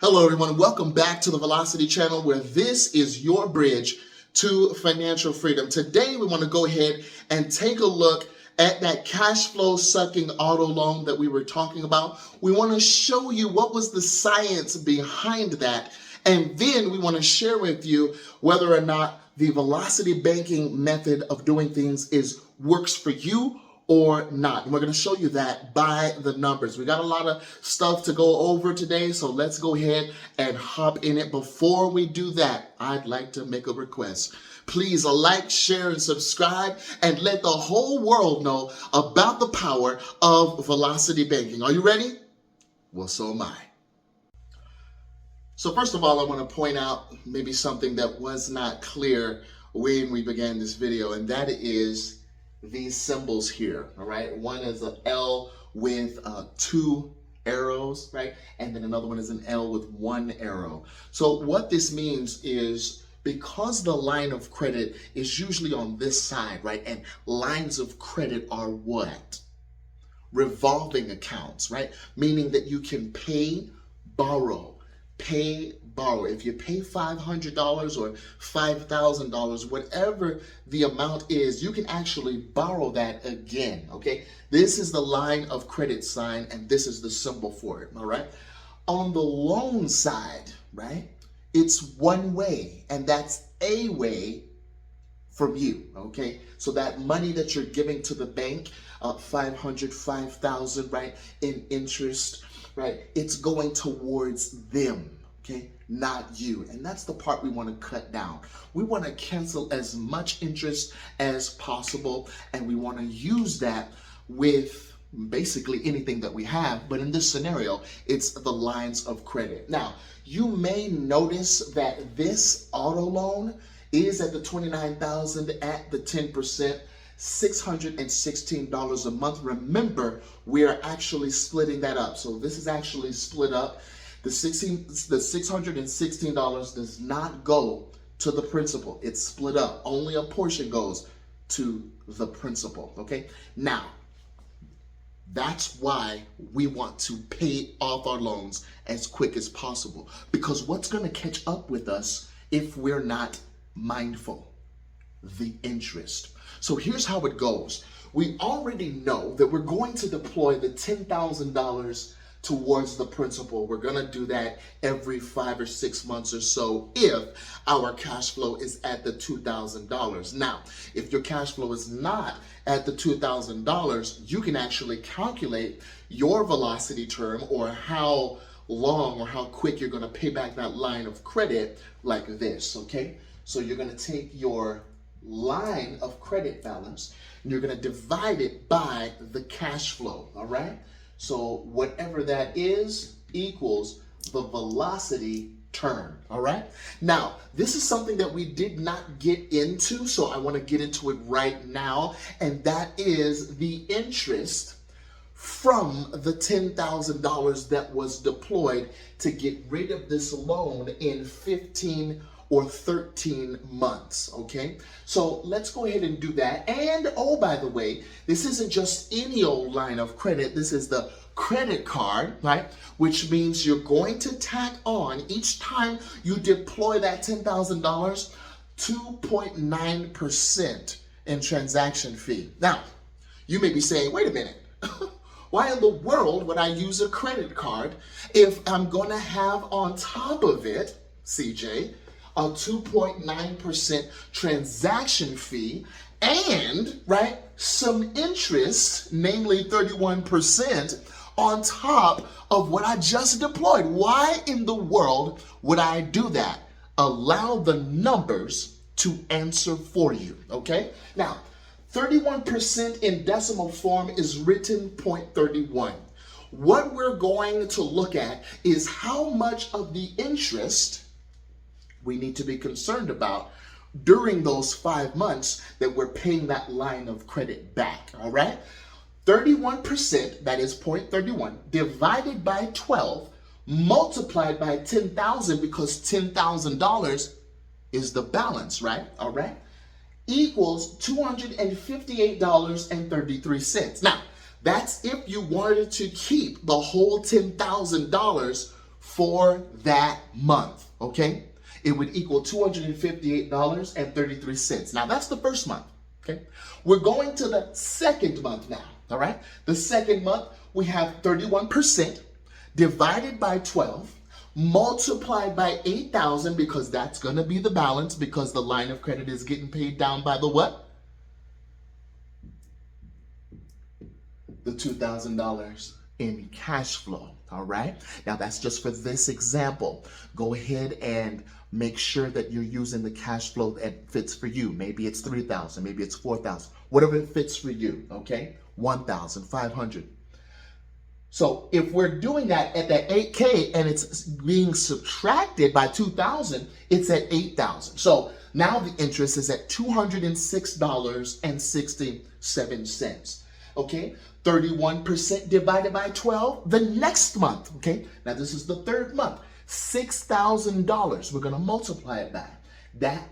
Hello everyone, welcome back to the Velocity channel where this is your bridge to financial freedom. Today we want to go ahead and take a look at that cash flow sucking auto loan that we were talking about. We want to show you what was the science behind that, and then we want to share with you whether or not the velocity banking method of doing things works for you or not. And we're going to show you that by the numbers. We got a lot of stuff to go over today, so let's go ahead and hop in it. Before we do that, I'd like to make a request. Please like, share, and subscribe, and let the whole world know about the power of velocity banking. Are you ready? Well, so am I. So first of all, I want to point out maybe something that was not clear when we began this video, and that is these symbols here, all right? One is an L with two arrows, right? And then another one is an L with one arrow. So what this means is because the line of credit is usually on this side, right? And lines of credit are what? Revolving accounts, right? Meaning that you can pay, borrow. If you pay $500 or $5,000, whatever the amount is, you can actually borrow that again, okay? This is the line of credit sign, and this is the symbol for it, all right? On the loan side, right, it's one way, and that's a way from you, okay? So that money that you're giving to the bank, $500, $5,000, right, in interest, right, it's going towards them, okay, not you. And that's the part we want to cut down. We want to cancel as much interest as possible, and we want to use that with basically anything that we have, but in this scenario, it's the lines of credit. Now, you may notice that this auto loan is at the $29,000 at the 10%, $616 a month. Remember, we are actually splitting that up. So this is actually split up. The $616 does not go to the principal. It's split up. Only a portion goes to the principal, okay? Now, that's why we want to pay off our loans as quick as possible, because what's going to catch up with us if we're not mindful? The interest. So here's how it goes. We already know that we're going to deploy the $10,000 towards the principal. We're going to do that every 5 or 6 months or so if our cash flow is at the $2,000. Now, if your cash flow is not at the $2,000, you can actually calculate your velocity term, or how long or how quick you're going to pay back that line of credit, like this, okay? So you're going to take your line of credit balance and you're going to divide it by the cash flow, all right? So whatever that is equals the velocity term, all right? Now, this is something that we did not get into, so I want to get into it right now, and that is the interest from the $10,000 that was deployed to get rid of this loan in 15 or 13 months, okay? So let's go ahead and do that. And oh, by the way, this isn't just any old line of credit. This is the credit card, right? Which means you're going to tack on each time you deploy that $10,000, 2.9% in transaction fee. Now, you may be saying, wait a minute. Why in the world would I use a credit card if I'm gonna have on top of it, CJ, a 2.9% transaction fee and, right, some interest, namely 31%, on top of what I just deployed? Why in the world would I do that? Allow the numbers to answer for you, okay? Now, 31% in decimal form is written 0.31. What we're going to look at is how much of the interest we need to be concerned about during those 5 months that we're paying that line of credit back, all right? 31%, that is 0.31, divided by 12, multiplied by 10,000, because $10,000 is the balance, right? All right? Equals $258.33. Now, that's if you wanted to keep the whole $10,000 for that month, okay? It would equal $258.33. Now, that's the first month, okay? We're going to the second month now, all right? The second month, we have 31% divided by 12, multiplied by 8,000, because that's going to be the balance, because the line of credit is getting paid down by the what? The $2,000 in cash flow, all right? Now, that's just for this example. Go ahead and make sure that you're using the cash flow that fits for you. Maybe it's 3,000, maybe it's 4,000, whatever it fits for you, okay? 1,500. So if we're doing that at that 8K and it's being subtracted by 2,000, it's at 8,000. So now the interest is at $206.67. Okay, 31% divided by 12 the next month. Okay, now this is the third month, $6,000. We're going to multiply it by that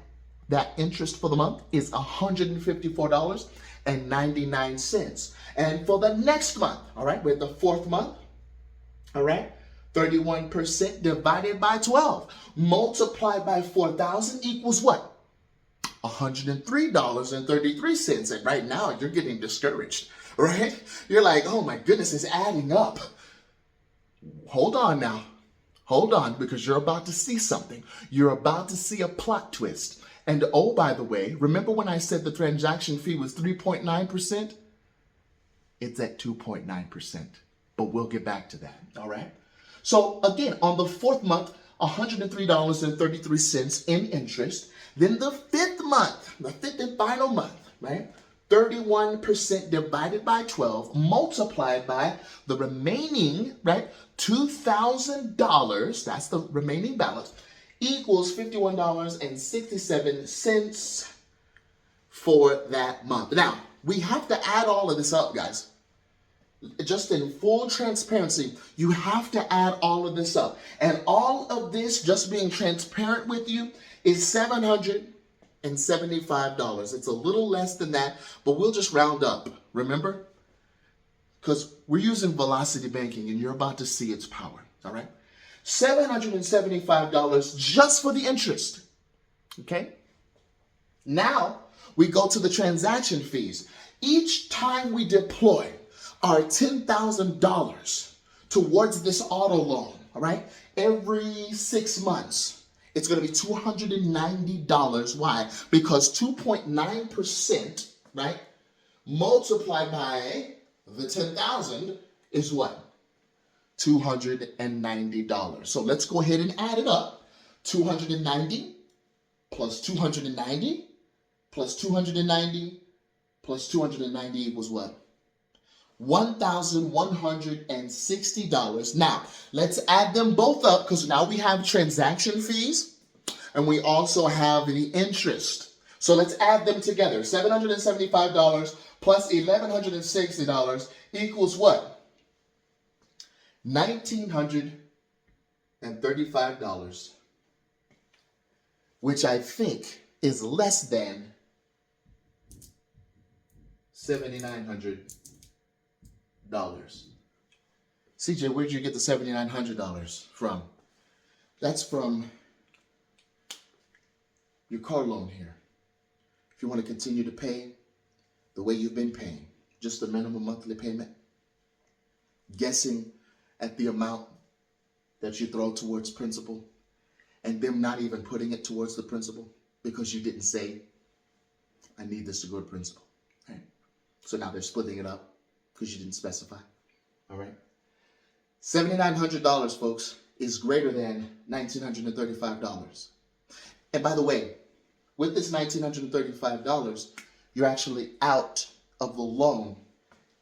interest for the month is $154.99. And for the next month, all right, we're at the fourth month, all right, 31% divided by 12 multiplied by 4,000 equals what? $103.33. And right now you're getting discouraged, right? You're like, oh my goodness, it's adding up. Hold on now. Hold on, because you're about to see something. You're about to see a plot twist. And oh, by the way, remember when I said the transaction fee was 3.9%? It's at 2.9%. But we'll get back to that, all right? So again, on the fourth month, $103.33 in interest. Then the fifth month, the fifth and final month, right? 31% divided by 12 multiplied by the remaining, right? $2,000, that's the remaining balance, equals $51.67 for that month. Now, we have to add all of this up, guys. Just in full transparency, you have to add all of this up. And all of this, just being transparent with you, is $775. It's a little less than that, but we'll just round up, remember? Because we're using velocity banking and you're about to see its power, all right? $775 just for the interest, okay? Now, we go to the transaction fees. Each time we deploy our $10,000 towards this auto loan, all right? Every 6 months, it's going to be $290. Why? Because 2.9%, right, multiplied by the 10,000 is what? $290. So let's go ahead and add it up. 290 plus 290 plus 290 plus 290 equals what? $1,160. Now, let's add them both up, because now we have transaction fees and we also have the interest. So let's add them together. $775 plus $1,160 equals what? $1,935, which I think is less than $7,900. CJ, where'd you get the $7,900 from? That's from your car loan here. If you want to continue to pay the way you've been paying, just the minimum monthly payment, guessing at the amount that you throw towards principal, and them not even putting it towards the principal because you didn't say, I need this to go to principal. Right? So now they're splitting it up because you didn't specify. All right? $7,900, folks, is greater than $1,935. And by the way, with this $1,935, you're actually out of the loan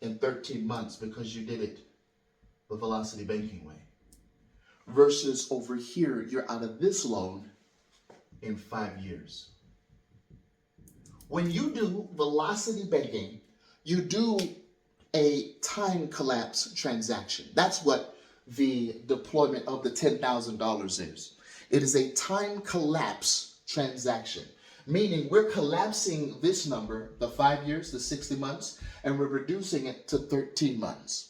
in 13 months because you did it the velocity banking way. Versus over here, you're out of this loan in 5 years. When you do velocity banking, you do a time collapse transaction. That's what the deployment of the $10,000 is. It is a time collapse transaction, meaning we're collapsing this number, the 5 years, the 60 months, and we're reducing it to 13 months.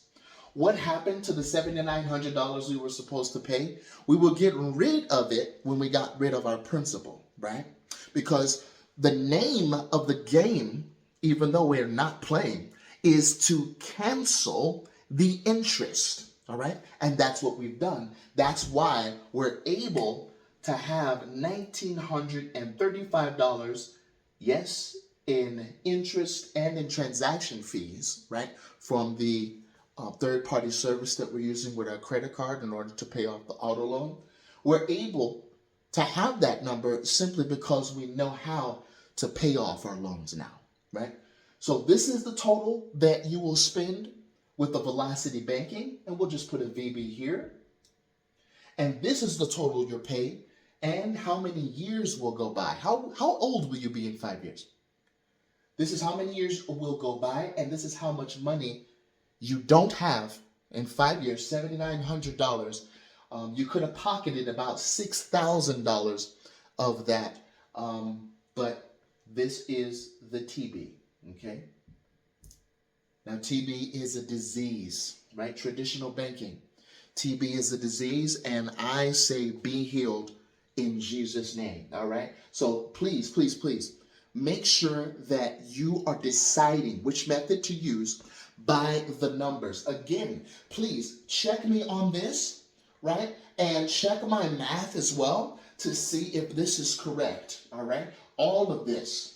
what happened to the $7,900 we were supposed to pay? We were getting rid of it when we got rid of our principal, right? Because the name of the game, even though we're not playing, is to cancel the interest, all right? And that's what we've done. That's why we're able to have $1,935, yes, in interest and in transaction fees, right, from the third-party service that we're using with our credit card in order to pay off the auto loan. We're able to have that number simply because we know how to pay off our loans now, right? So this is the total that you will spend with the Velocity Banking, and we'll just put a VB here. And this is the total you'll pay, and how many years will go by. How old will you be in 5 years? This is how many years will go by, and this is how much money you don't have in 5 years, $7,900. You could have pocketed about $6,000 of that, but this is the TB, okay? Now, TB is a disease, right? Traditional banking. TB is a disease, and I say be healed in Jesus' name, all right? So please, please, please, make sure that you are deciding which method to use by the numbers. Again, please check me on this, right? And check my math as well to see if this is correct, all right? All of this,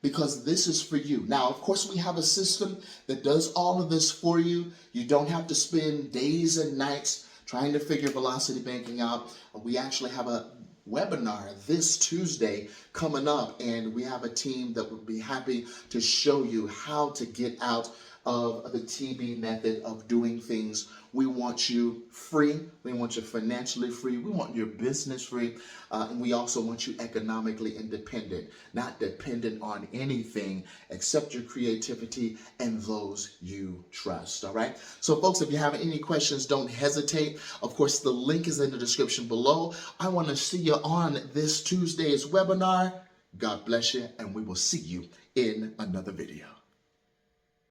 because this is for you. Now, of course, we have a system that does all of this for you. You don't have to spend days and nights trying to figure Velocity Banking out. We actually have a webinar this Tuesday coming up, and we have a team that would be happy to show you how to get out of the TB method of doing things. We want you free. We want you financially free. We want your business free. And we also want you economically independent, not dependent on anything except your creativity and those you trust. All right. So folks, if you have any questions, don't hesitate. Of course, the link is in the description below. I want to see you on this Tuesday's webinar. God bless you, and we will see you in another video.